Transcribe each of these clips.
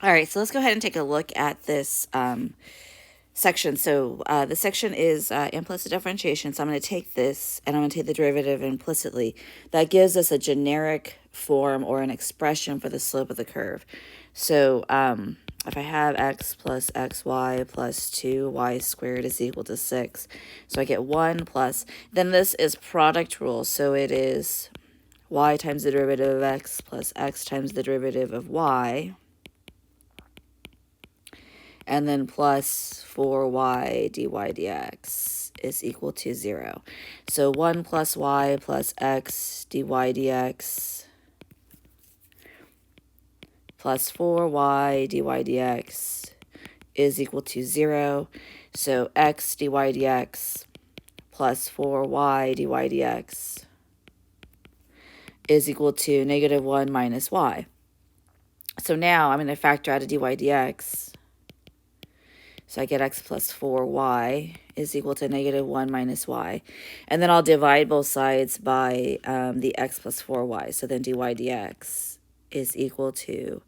All right, so let's go ahead and take a look at this section. So the section is implicit differentiation. So I'm going to take this and I'm going to take the derivative implicitly. That gives us a generic form or an expression for the slope of the curve. So if I have x plus xy plus 2y squared is equal to 6, so I get 1 plus, then this is product rule. So it is y times the derivative of x plus x times the derivative of y, and then plus 4y dy dx is equal to 0. So 1 plus y plus x dy dx plus 4y dy dx is equal to 0. So x dy dx plus 4y dy dx is equal to negative 1 minus y. So now I'm going to factor out a dy dx. So I get x plus 4y is equal to negative 1 minus y. And then I'll divide both sides by the x plus 4y. So then dy dx is equal to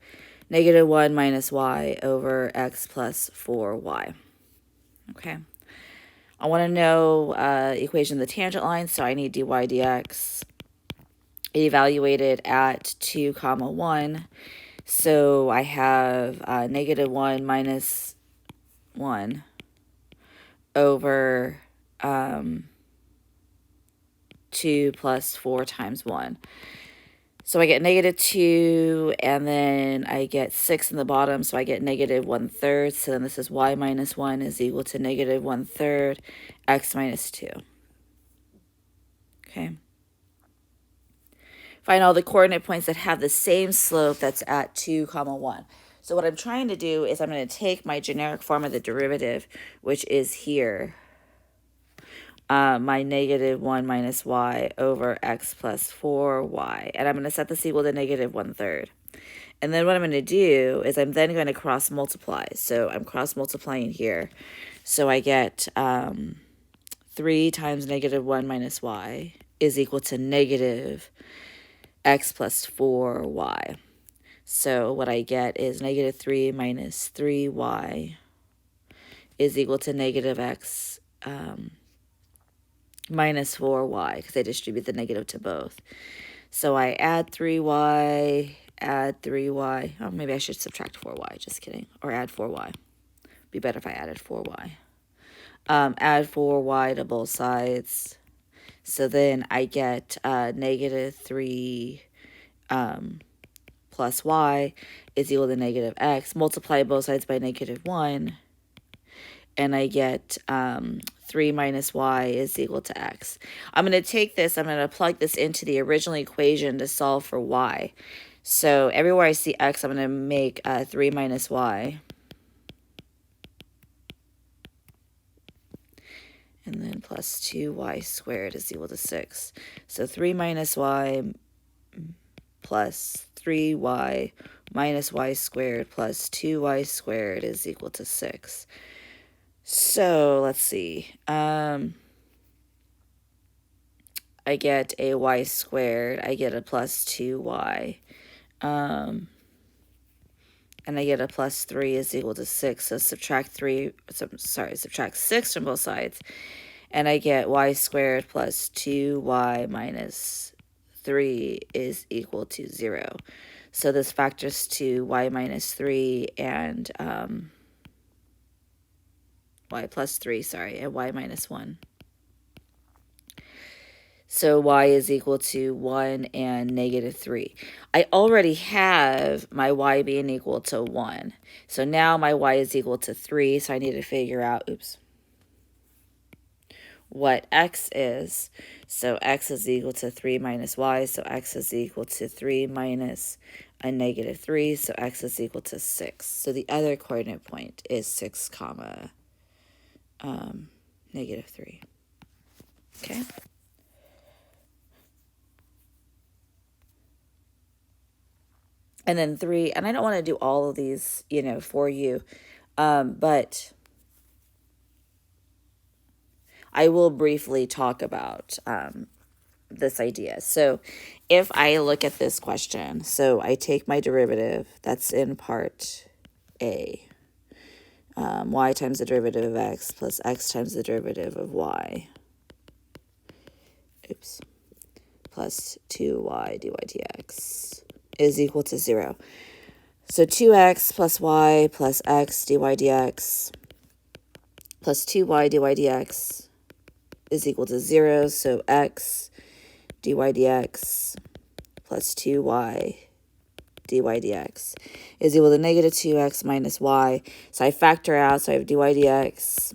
negative 1 minus y over x plus 4y. Okay. I want to know equation of the tangent line, so I need dy dx evaluated at 2, 1. So I have negative 1 minus 1 over 2 plus 4 times 1. So I get negative 2, and then I get 6 in the bottom, so I get negative 1/3. So then this is y minus 1 is equal to negative 1/3 x minus 2. Okay. Find all the coordinate points that have the same slope that's at 2, 1. So what I'm trying to do is I'm going to take my generic form of the derivative, which is here, my negative 1 minus y over x plus 4y. And I'm going to set this equal to negative 1/3. And then what I'm going to do is I'm then going to cross multiply. So I'm cross multiplying here. So I get 3 times negative 1 minus y is equal to negative x plus 4y. So what I get is negative 3 minus 3y is equal to negative x minus 4y, because I distribute the negative to both. So I add 3y, add 3y. Oh, maybe I should subtract 4y, just kidding. Or add 4y. Be better if I added 4y. Add 4y to both sides. So then I get negative 3 plus y is equal to negative x. Multiply both sides by negative 1. And I get 3 minus y is equal to x. I'm going to take this, I'm going to plug this into the original equation to solve for y. So everywhere I see x, I'm going to make 3 minus y. And then plus 2y squared is equal to 6. So 3 minus y plus 3y minus y squared plus 2y squared is equal to 6. So let's see. I get a y squared. I get a plus 2y. And I get a plus 3 is equal to 6. So subtract 6 from both sides. And I get y squared plus 2y minus 3 is equal to 0. So this factors to y minus 3 and y plus 3, and y minus 1. So y is equal to 1 and negative 3. I already have my y being equal to 1. So now my y is equal to 3, so I need to figure out, what x is. So x is equal to 3 minus y, so x is equal to 3 minus a negative 3, so x is equal to 6. So the other coordinate point is 6, negative 3. Okay. And then 3, and I don't want to do all of these, for you, but I will briefly talk about this idea. So if I look at this question, so I take my derivative, that's in part a. Y times the derivative of x plus x times the derivative of y. Oops. Plus 2y dy dx is equal to 0. So 2x plus y plus x dy dx plus 2y dy dx is equal to 0. So x dy dx plus 2y dy dx is equal to negative 2x minus y. So I factor out, so I have dy dx,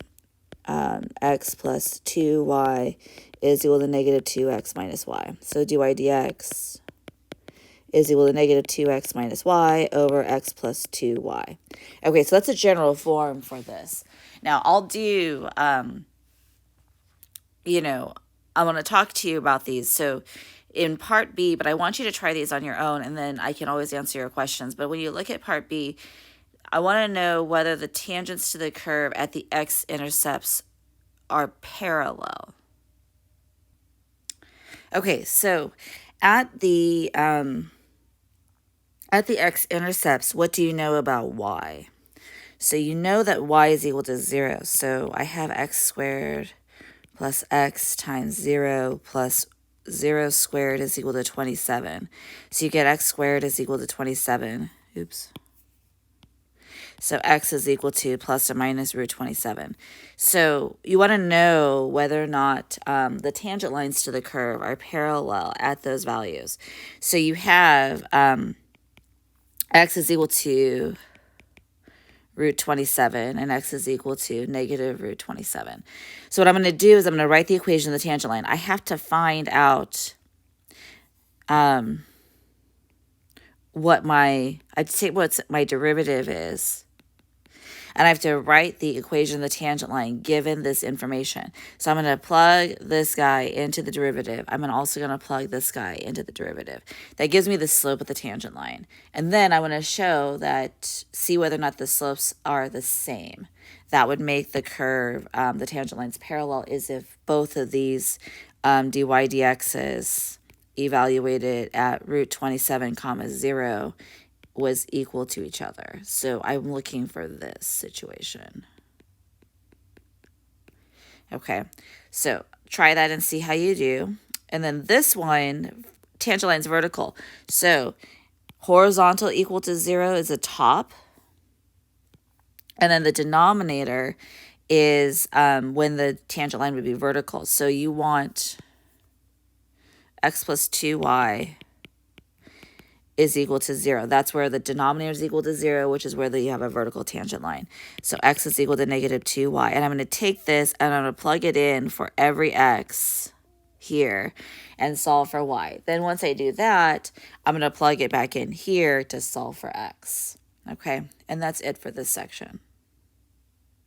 x plus 2y is equal to negative 2x minus y. So dy dx is equal to negative 2x minus y over x plus 2y. Okay, so that's a general form for this. Now, I'll do, you know, I want to talk to you about these. So in part B, but I want you to try these on your own, and then I can always answer your questions. But when you look at part B, I want to know whether the tangents to the curve at the x-intercepts are parallel. Okay, so at the x-intercepts, what do you know about y? So you know that y is equal to 0. So I have x squared plus x times 0 plus 0 squared is equal to 27. So you get x squared is equal to 27. Oops. So x is equal to plus or minus root 27. So you want to know whether or not the tangent lines to the curve are parallel at those values. So you have x is equal to root 27, and x is equal to negative root 27. So what I'm going to do is I'm going to write the equation of the tangent line. I have to find out what my derivative is. And I have to write the equation of the tangent line given this information. So I'm going to plug this guy into the derivative. I'm also going to plug this guy into the derivative. That gives me the slope of the tangent line. And then I want to show that, see whether or not the slopes are the same. That would make the curve, the tangent lines parallel, is if both of these dy dx's evaluated at root 27 comma 0 was equal to each other. So I'm looking for this situation. Okay, so try that and see how you do. And then this one, tangent line's vertical. So horizontal equal to 0 is the top. And then the denominator is when the tangent line would be vertical. So you want x plus 2y is equal to 0. That's where the denominator is equal to 0, which is where you have a vertical tangent line. So x is equal to negative 2y. And I'm going to take this and I'm going to plug it in for every x here and solve for y. Then once I do that, I'm going to plug it back in here to solve for x. Okay, and that's it for this section.